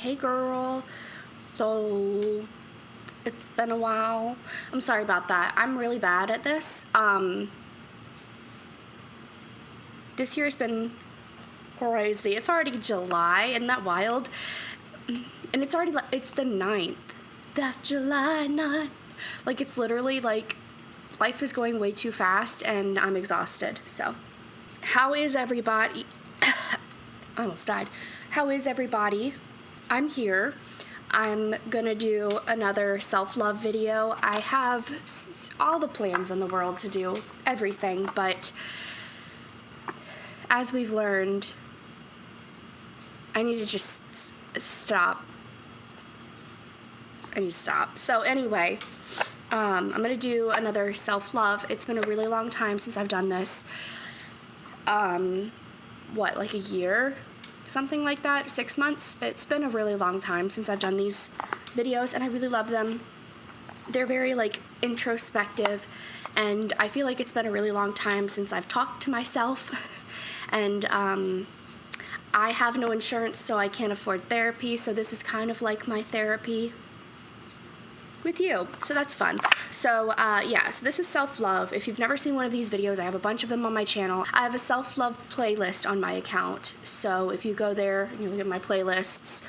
Hey girl. So it's been a while. I'm sorry about that. I'm really bad at this. This year has been crazy. It's already July. Isn't that wild? And it's the 9th. That July 9th. Like, it's literally like life is going way too fast and I'm exhausted. So, how is everybody? I almost died. How is everybody? I'm here. I'm gonna do another self-love video. I have all the plans in the world to do everything, but as we've learned, I need to just stop. I need to stop. So anyway, I'm gonna do another self-love. It's been a really long time since I've done this. Like a year? Something like that, 6 months. It's been a really long time since I've done these videos, and I really love them. They're very like introspective, and I feel like it's been a really long time since I've talked to myself. And I have no insurance, so I can't afford therapy, so this is kind of like my therapy with you, so that's fun. So so this is self-love. If you've never seen one of these videos, I have a bunch of them on my channel. I have a self-love playlist on my account, so if you go there and you look at my playlists,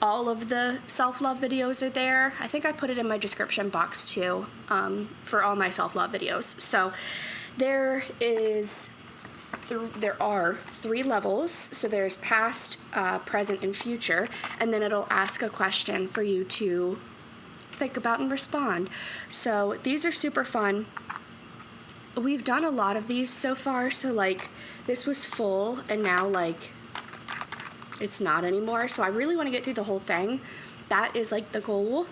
all of the self-love videos are there. I think I put it in my description box too, for all my self-love videos. So there are 3 levels. So there's past, present, and future, and then it'll ask a question for you to think about and respond. So these are super fun. We've done a lot of these so far, so like this was full and now like it's not anymore, so I really want to get through the whole thing. That is like the goal,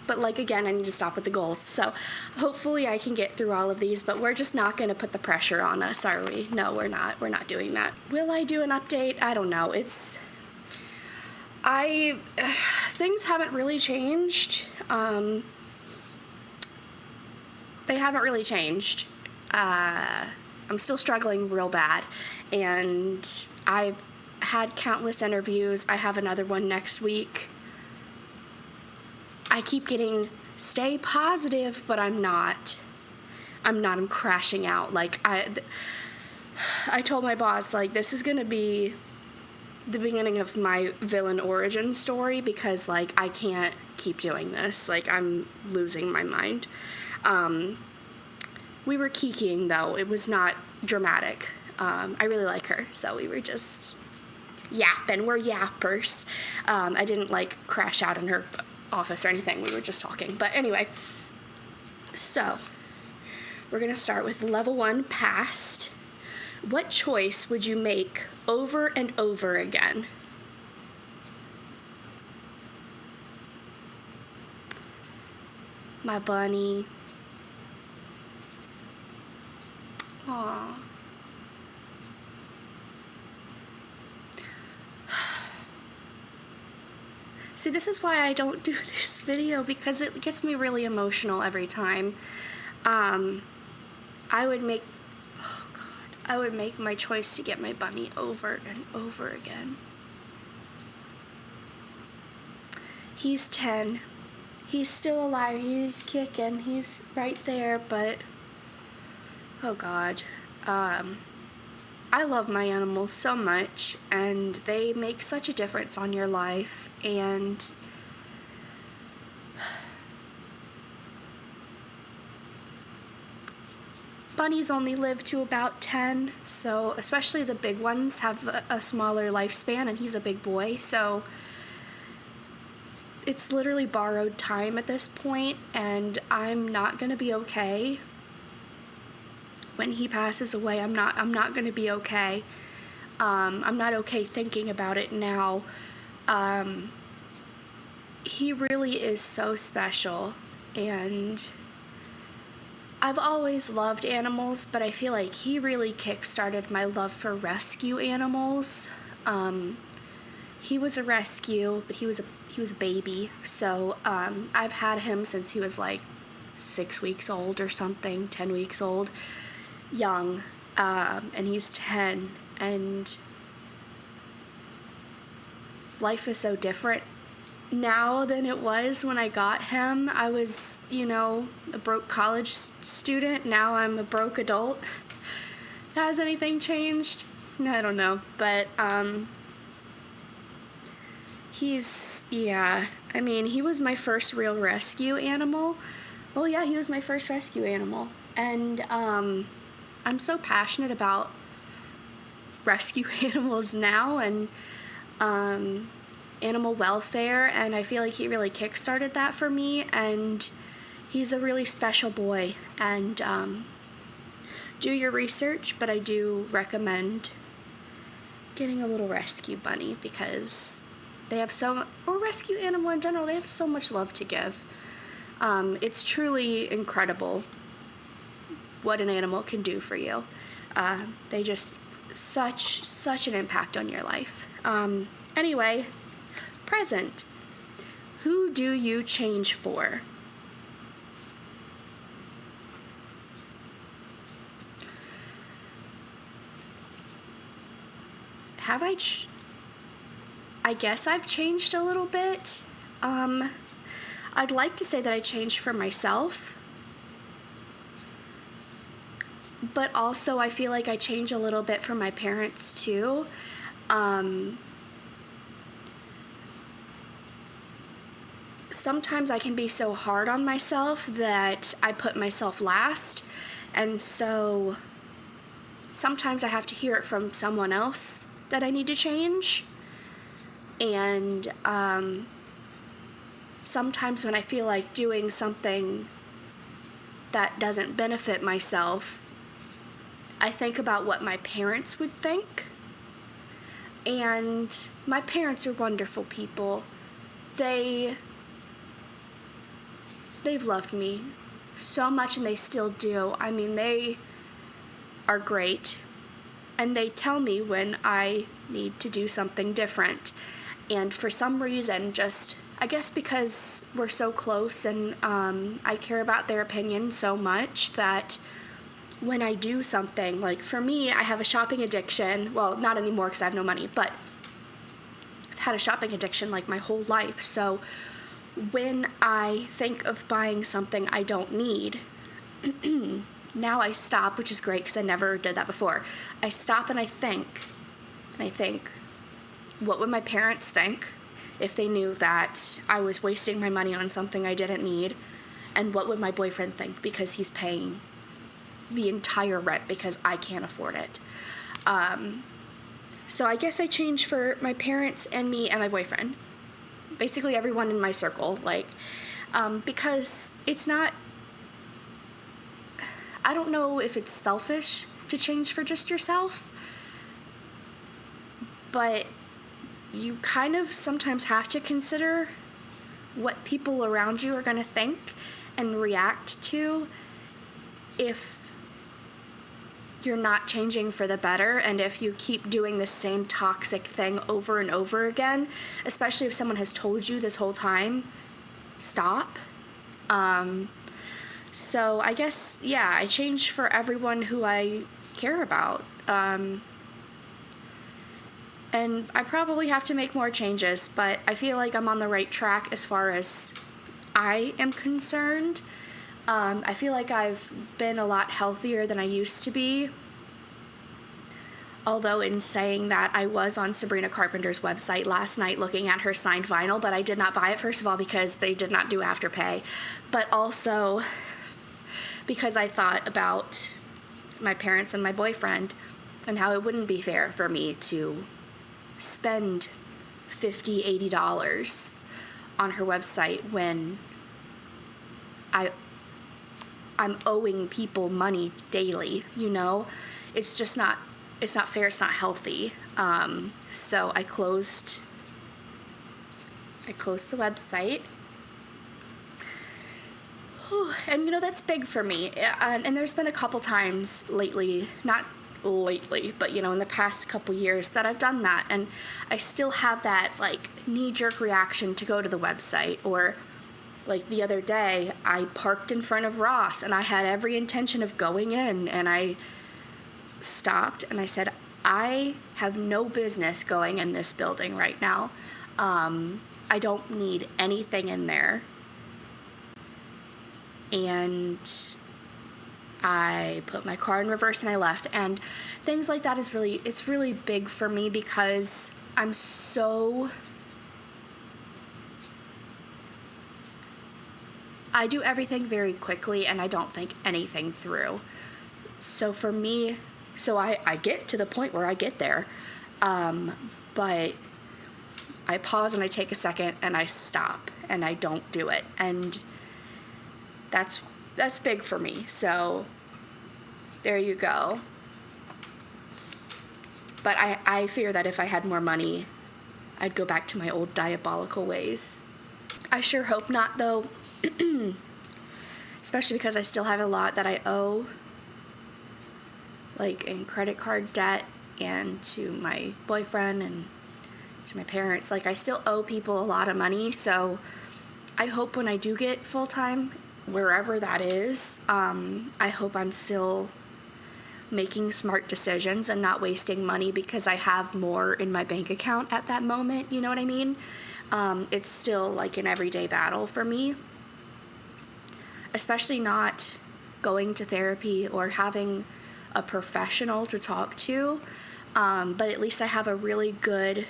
but like again, I need to stop with the goals. So hopefully I can get through all of these, but we're just not going to put the pressure on us, are we? No, we're not doing that. Will I do an update? I don't know. Things haven't really changed. They haven't really changed. I'm still struggling real bad, and I've had countless interviews. I have another one next week. I keep getting, stay positive, but I'm not. I'm crashing out. Like, I told my boss, like, this is gonna be the beginning of my villain origin story, because like I can't keep doing this. Like, I'm losing my mind. We were kikiing though. It was not dramatic. I really like her, so we were just yapping. We're yappers. I didn't like crash out in her office or anything. We were just talking. But anyway, so we're gonna start with level 1, past. What choice would you make over and over again? My bunny. Aww. See, this is why I don't do this video, because it gets me really emotional every time. I would make my choice to get my bunny over and over again. He's 10. He's still alive. He's kicking. He's right there, but oh God. I love my animals so much, and they make such a difference on your life, and bunnies only live to about 10, so especially the big ones have a smaller lifespan, and he's a big boy, so it's literally borrowed time at this point, and I'm not gonna be okay. When he passes away, I'm not gonna be okay. I'm not okay thinking about it now. He really is so special, and I've always loved animals, but I feel like he really kick-started my love for rescue animals. He was a rescue, but he was a baby, so I've had him since he was like 6 weeks old or something, 10 weeks old. Young, and he's 10, and life is so different now than it was when I got him. I was, a broke college student. Now I'm a broke adult. Has anything changed? I don't know. But, he was my first real rescue animal. Well, yeah, he was my first rescue animal. And, I'm so passionate about rescue animals now and, animal welfare, and I feel like he really kickstarted that for me, and he's a really special boy. And do your research, but I do recommend getting a little rescue bunny because they have or rescue animal in general, they have so much love to give. It's truly incredible what an animal can do for you. They just such an impact on your life. Anyway, present. Who do you change for? I guess I've changed a little bit. I'd like to say that I changed for myself, but also I feel like I change a little bit for my parents too. Sometimes I can be so hard on myself that I put myself last, and so sometimes I have to hear it from someone else that I need to change. And sometimes when I feel like doing something that doesn't benefit myself, I think about what my parents would think. And my parents are wonderful people. They've loved me so much, and they still do. I mean, they are great, and they tell me when I need to do something different. And for some reason, I guess because we're so close and I care about their opinion so much, that when I do something, like for me, I have a shopping addiction. Well, not anymore because I have no money, but I've had a shopping addiction like my whole life. So when I think of buying something I don't need, now I stop, which is great because I never did that before. I stop and I think, what would my parents think if they knew that I was wasting my money on something I didn't need? And what would my boyfriend think because he's paying the entire rent because I can't afford it? So I guess I changed for my parents and me and my boyfriend. Basically everyone in my circle, because it's not, I don't know if it's selfish to change for just yourself, but you kind of sometimes have to consider what people around you are going to think and react to if you're not changing for the better, and if you keep doing the same toxic thing over and over again, especially if someone has told you this whole time, stop. So I guess, I change for everyone who I care about. And I probably have to make more changes, but I feel like I'm on the right track as far as I am concerned. I feel like I've been a lot healthier than I used to be. Although in saying that, I was on Sabrina Carpenter's website last night looking at her signed vinyl, but I did not buy it, first of all, because they did not do Afterpay, but also because I thought about my parents and my boyfriend and how it wouldn't be fair for me to spend $50, $80 on her website when I'm owing people money daily, It's just not, it's not fair, it's not healthy. So I closed the website. And that's big for me. And there's been a couple times lately, not lately, but in the past couple years that I've done that, and I still have that knee-jerk reaction to go to the website. Or the other day, I parked in front of Ross and I had every intention of going in, and I stopped and I said, I have no business going in this building right now. I don't need anything in there. And I put my car in reverse and I left. And things like that it's really big for me because I do everything very quickly and I don't think anything through. So for me, I get to the point where I get there, but I pause and I take a second and I stop and I don't do it. And that's big for me. So there you go. But I fear that if I had more money, I'd go back to my old diabolical ways. I sure hope not, though, especially because I still have a lot that I owe, like in credit card debt and to my boyfriend and to my parents. Like, I still owe people a lot of money, so I hope when I do get full-time, wherever that is, I hope I'm still making smart decisions and not wasting money because I have more in my bank account at that moment, you know what I mean? It's still like an everyday battle for me, especially not going to therapy or having a professional to talk to, but at least I have a really good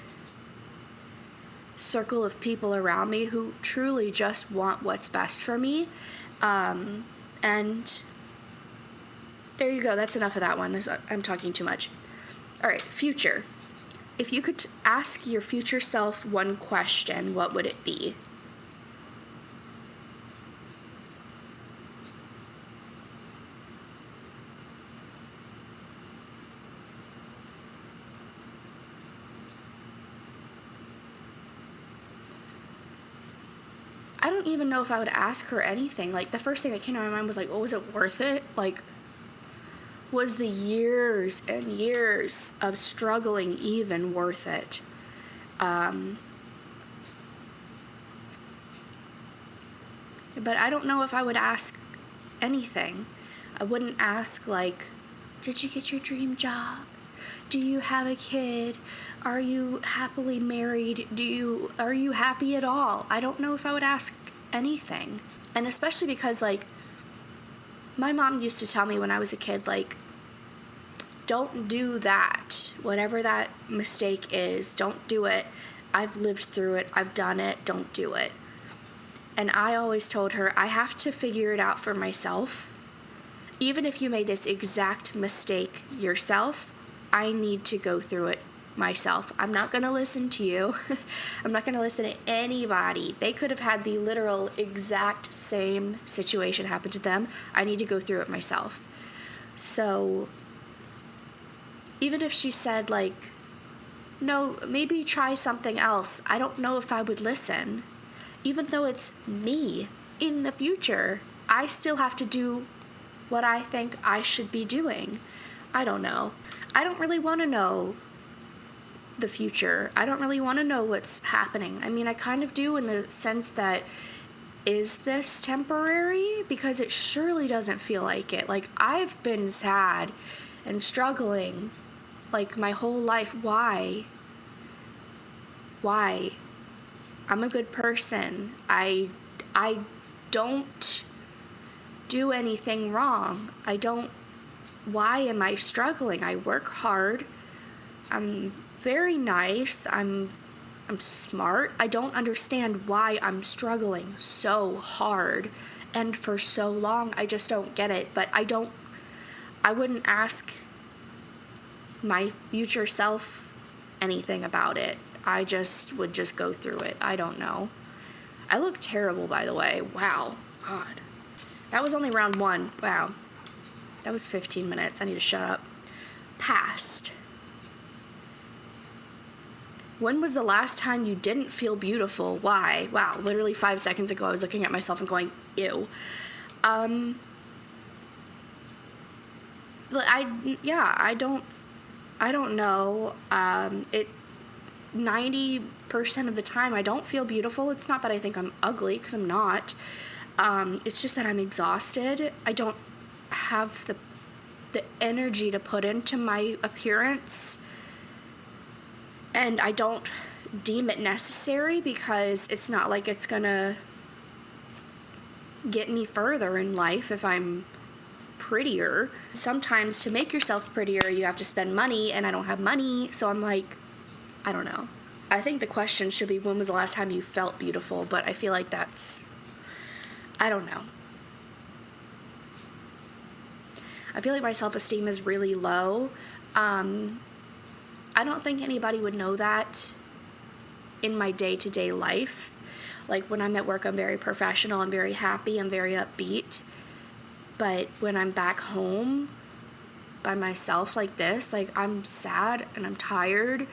circle of people around me who truly just want what's best for me, and there you go. That's enough of that one. I'm talking too much. All right, future. If you could ask your future self one question, what would it be? I don't even know if I would ask her anything. Like, the first thing that came to my mind was like, oh, was it worth it? Like, was the years and years of struggling even worth it? But I don't know if I would ask anything. I wouldn't ask, like, did you get your dream job? Do you have a kid? Are you happily married? Are you happy at all? I don't know if I would ask anything. And especially because, like, my mom used to tell me when I was a kid, like, don't do that. Whatever that mistake is, don't do it. I've lived through it. I've done it. Don't do it. And I always told her, I have to figure it out for myself. Even if you made this exact mistake yourself, I need to go through it myself. I'm not going to listen to you. I'm not going to listen to anybody. They could have had the literal exact same situation happen to them. I need to go through it myself. So even if she said, like, no, maybe try something else, I don't know if I would listen. Even though it's me in the future, I still have to do what I think I should be doing. I don't know. I don't really want to know the future. I don't really want to know what's happening. I mean, I kind of do in the sense that, is this temporary? Because it surely doesn't feel like it. Like, I've been sad and struggling, like, my whole life. Why? I'm a good person. I don't do anything wrong. Why am I struggling? I work hard. I'm very nice. I'm smart. I don't understand why I'm struggling so hard and for so long. I just don't get it. But I wouldn't ask my future self anything about it. I would just go through it. I don't know. I look terrible, by the way. Wow. God. That was only round 1. Wow. That was 15 minutes. I need to shut up. Past. When was the last time you didn't feel beautiful? Why? Wow. Literally 5 seconds ago, I was looking at myself and going, ew. I don't know. 90% of the time I don't feel beautiful. It's not that I think I'm ugly, because I'm not. It's just that I'm exhausted. I don't have the energy to put into my appearance, and I don't deem it necessary, because it's not like it's gonna get me further in life if I'm prettier. Sometimes to make yourself prettier, you have to spend money, and I don't have money, so I'm like, I don't know. I think the question should be, when was the last time you felt beautiful? But I feel like that's, I don't know. I feel like my self-esteem is really low. I don't think anybody would know that in my day-to-day life. Like, when I'm at work, I'm very professional, I'm very happy, I'm very upbeat. But when I'm back home by myself like this, like, I'm sad and I'm tired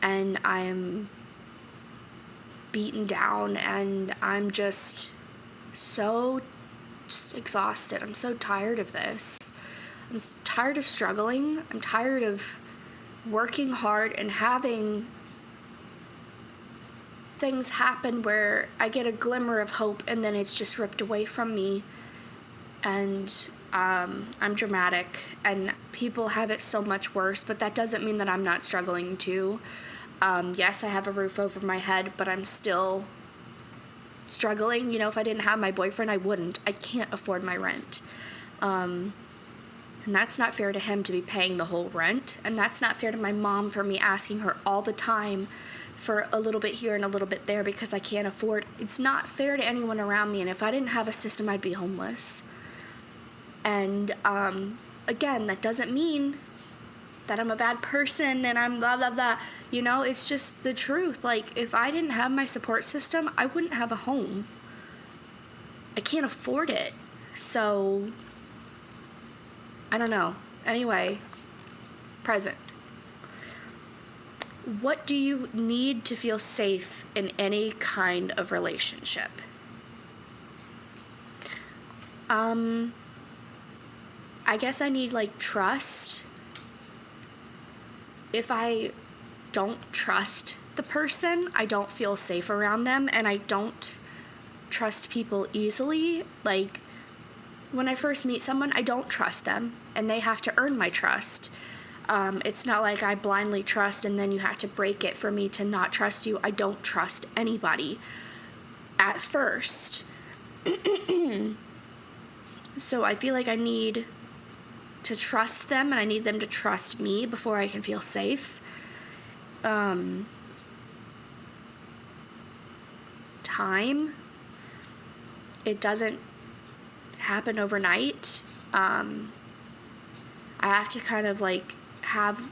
and I'm beaten down and I'm just so exhausted. I'm so tired of this. I'm tired of struggling. I'm tired of working hard and having things happen where I get a glimmer of hope and then it's just ripped away from me. And I'm dramatic, and people have it so much worse, but that doesn't mean that I'm not struggling too. Yes, I have a roof over my head, but I'm still struggling. You know, if I didn't have my boyfriend, I wouldn't. I can't afford my rent. And that's not fair to him to be paying the whole rent. And that's not fair to my mom for me asking her all the time for a little bit here and a little bit there because I can't afford. It's not fair to anyone around me. And if I didn't have a system, I'd be homeless. And again, that doesn't mean that I'm a bad person and I'm blah, blah, blah. You know, it's just the truth. Like, if I didn't have my support system, I wouldn't have a home. I can't afford it. So, I don't know. Anyway, present. What do you need to feel safe in any kind of relationship? I guess I need, like, trust. If I don't trust the person, I don't feel safe around them, and I don't trust people easily. Like, when I first meet someone, I don't trust them, and they have to earn my trust. It's not like I blindly trust and then you have to break it for me to not trust you. I don't trust anybody at first. So I feel like I need to trust them, and I need them to trust me before I can feel safe. Time. It doesn't happen overnight. I have to kind of, like, have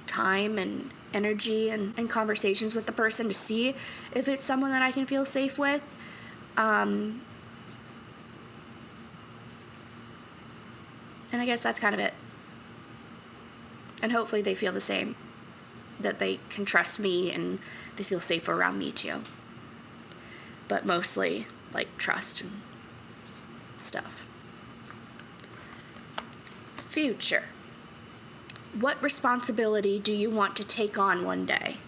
time and energy and conversations with the person to see if it's someone that I can feel safe with. And I guess that's kind of it. And hopefully they feel the same, that they can trust me and they feel safer around me too. But mostly, like, trust and stuff. Future. What responsibility do you want to take on one day?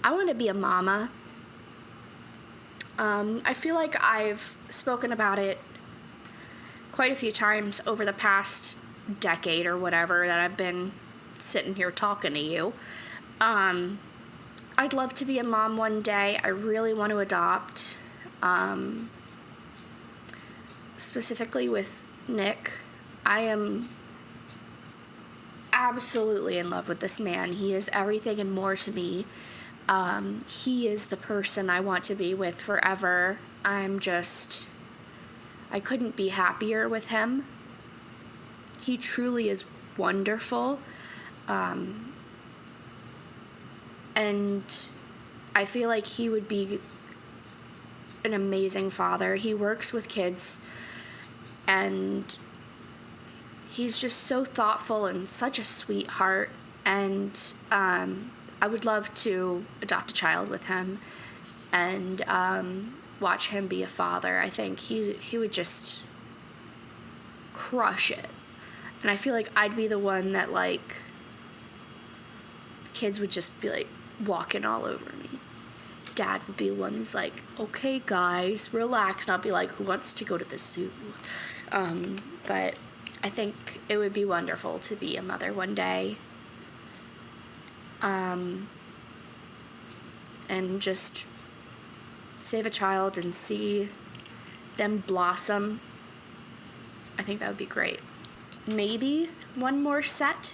I want to be a mama. I feel like I've spoken about it quite a few times over the past decade or whatever that I've been sitting here talking to you. I'd love to be a mom one day. I really want to adopt, specifically with Nick. I am absolutely in love with this man. He is everything and more to me. He is the person I want to be with forever. I couldn't be happier with him. He truly is wonderful. And I feel like he would be an amazing father. He works with kids, and he's just so thoughtful and such a sweetheart. And I would love to adopt a child with him and watch him be a father. I think he would just crush it. And I feel like I'd be the one that, like, kids would just be, like, walking all over me. Dad would be the one who's like, okay, guys, relax. And I'll be like, who wants to go to the zoo? But I think it would be wonderful to be a mother one day. and just save a child and see them blossom, I think that would be great. Maybe one more set.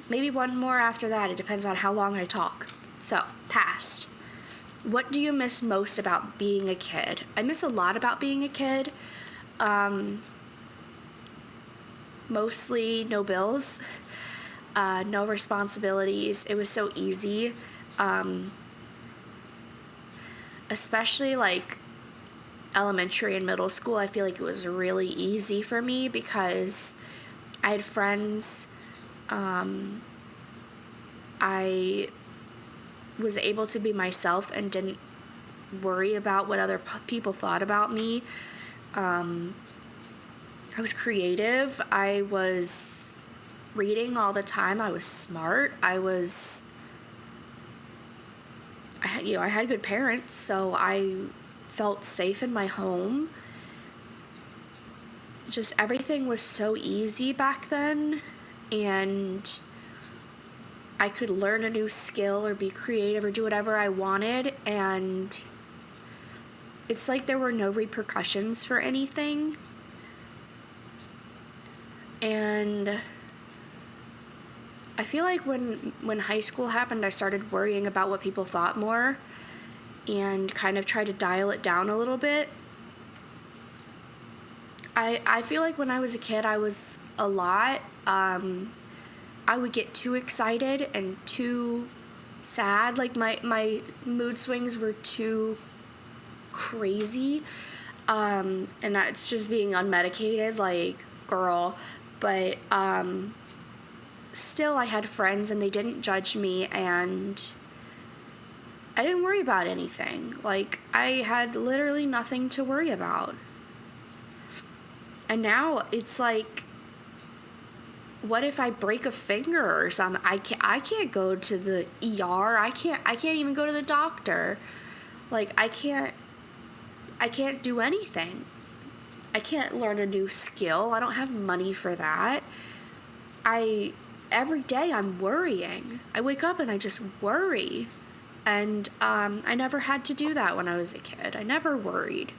Maybe one more after that. It depends on how long I talk. So, past. What do you miss most about being a kid? I miss a lot about being a kid. Mostly no bills, no responsibilities. It was so easy. Especially like elementary and middle school, I feel like it was really easy for me because I had friends. I was able to be myself and didn't worry about what other people thought about me. I was creative. I was reading all the time. I was smart. I had good parents, so I felt safe in my home. Just everything was so easy back then, and I could learn a new skill or be creative or do whatever I wanted, and it's like there were no repercussions for anything. And I feel like when high school happened, I started worrying about what people thought more and kind of tried to dial it down a little bit. I feel like when I was a kid, I was a lot. I would get too excited and too sad. Like my mood swings were too crazy. And that's just being unmedicated, like, girl. But still, I had friends and they didn't judge me, and I didn't worry about anything. Like, I had literally nothing to worry about. And now it's like, what if I break a finger or something? I can't go to the ER. I can't even go to the doctor. Like, I can't do anything. I can't learn a new skill. I don't have money for that. Every day I'm worrying. I wake up and I just worry. And I never had to do that when I was a kid. I never worried.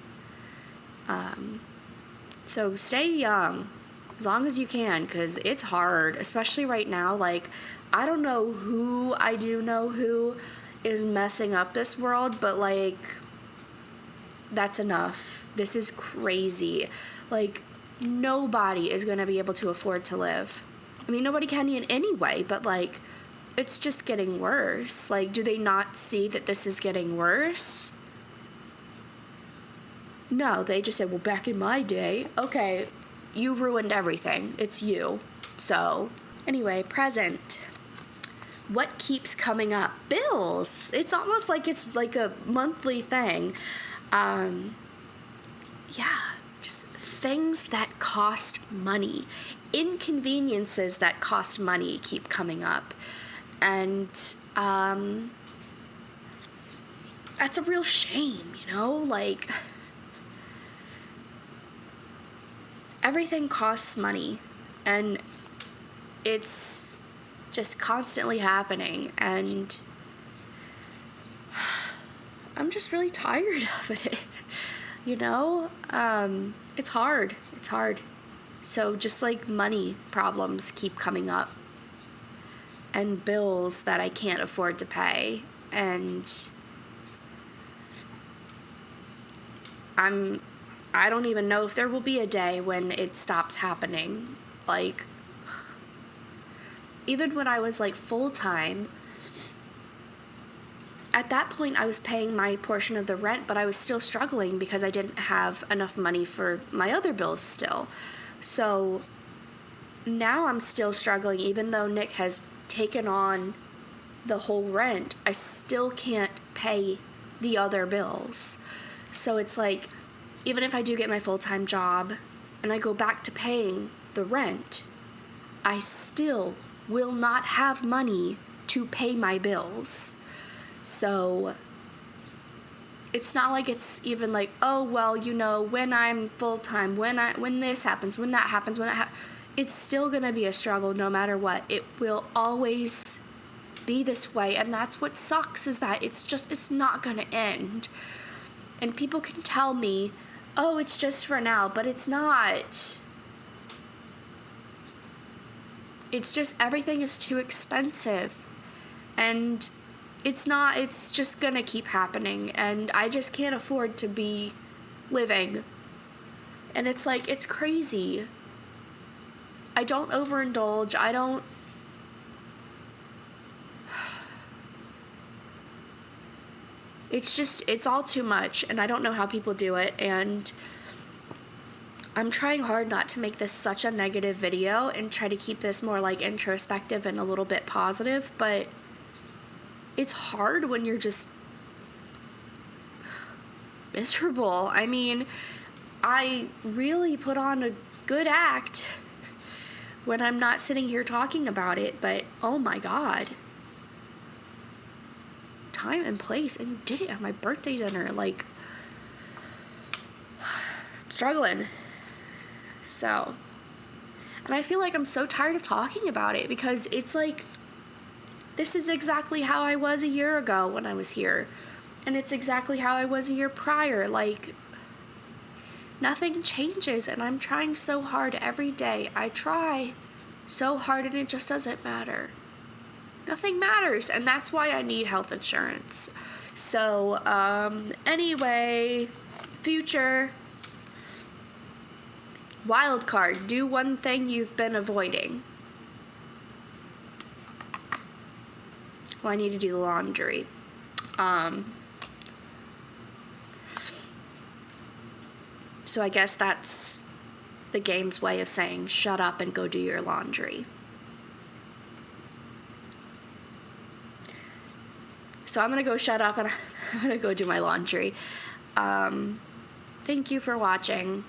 So stay young as long as you can, because it's hard, especially right now. Like, I don't know who, I do know who is messing up this world, but, like, that's enough. This is crazy. Like, nobody is going to be able to afford to live. I mean, nobody can in any way, but, like, it's just getting worse. Like, do they not see that this is getting worse? No, they just said, well, back in my day. Okay, you ruined everything. It's you. So, anyway, present. What keeps coming up? Bills. It's almost like it's like a monthly thing. Just things that cost money. Inconveniences that cost money keep coming up. And that's a real shame, you know? Like, everything costs money, and it's just constantly happening, and I'm just really tired of it, you know? It's hard. So just like money problems keep coming up, and bills that I can't afford to pay, and I don't even know if there will be a day when it stops happening. Like, even when I was, like, full-time, at that point I was paying my portion of the rent, but I was still struggling because I didn't have enough money for my other bills still. So now I'm still struggling. Even though Nick has taken on the whole rent, I still can't pay the other bills. So it's like, even if I do get my full-time job and I go back to paying the rent, I still will not have money to pay my bills. So it's not like it's even like, oh, well, you know, when I'm full-time, when this happens, when that happens, it's still going to be a struggle no matter what. It will always be this way, and that's what sucks, is that it's not gonna end. And people can tell me, oh, it's just for now, but it's not. It's just, everything is too expensive, and it's just gonna keep happening, and I just can't afford to be living. And it's like, it's crazy. I don't overindulge. It's all too much, and I don't know how people do it, and I'm trying hard not to make this such a negative video and try to keep this more like introspective and a little bit positive, but it's hard when you're just miserable. I mean, I really put on a good act when I'm not sitting here talking about it, but oh my God. Time and place, and you did it at my birthday dinner. Like, I'm struggling. So, and I feel like I'm so tired of talking about it, because it's like, this is exactly how I was a year ago when I was here, and it's exactly how I was a year prior. Like, nothing changes, and I'm trying so hard every day. I try so hard, and it just doesn't matter. Nothing matters, and that's why I need health insurance. So, anyway, future wild card. Do one thing you've been avoiding. Well, I need to do the laundry. So I guess that's the game's way of saying, shut up and go do your laundry. So I'm going to go shut up, and I'm going to go do my laundry. Thank you for watching.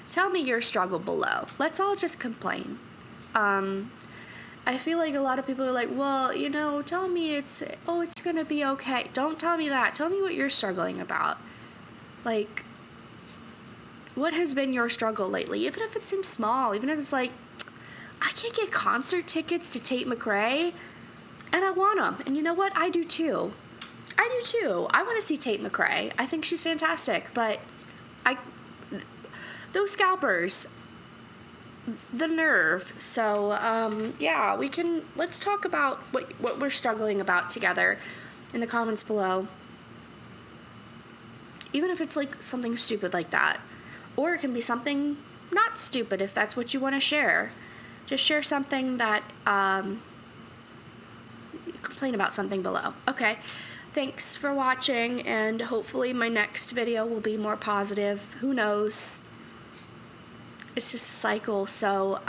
Tell me your struggle below. Let's all just complain. I feel like a lot of people are like, well, you know, tell me it's going to be okay. Don't tell me that. Tell me what you're struggling about. Like, what has been your struggle lately? Even if it seems small, even if it's like, I can't get concert tickets to Tate McRae, and I want them. And you know what? I do too. I want to see Tate McRae. I think she's fantastic, but those scalpers, the nerve. So, yeah, let's talk about what we're struggling about together in the comments below. Even if it's like something stupid like that. Or it can be something not stupid if that's what you want to share. Just share something that, complain about something below. Okay, thanks for watching, and hopefully my next video will be more positive. Who knows? It's just a cycle, so,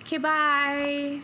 okay, bye!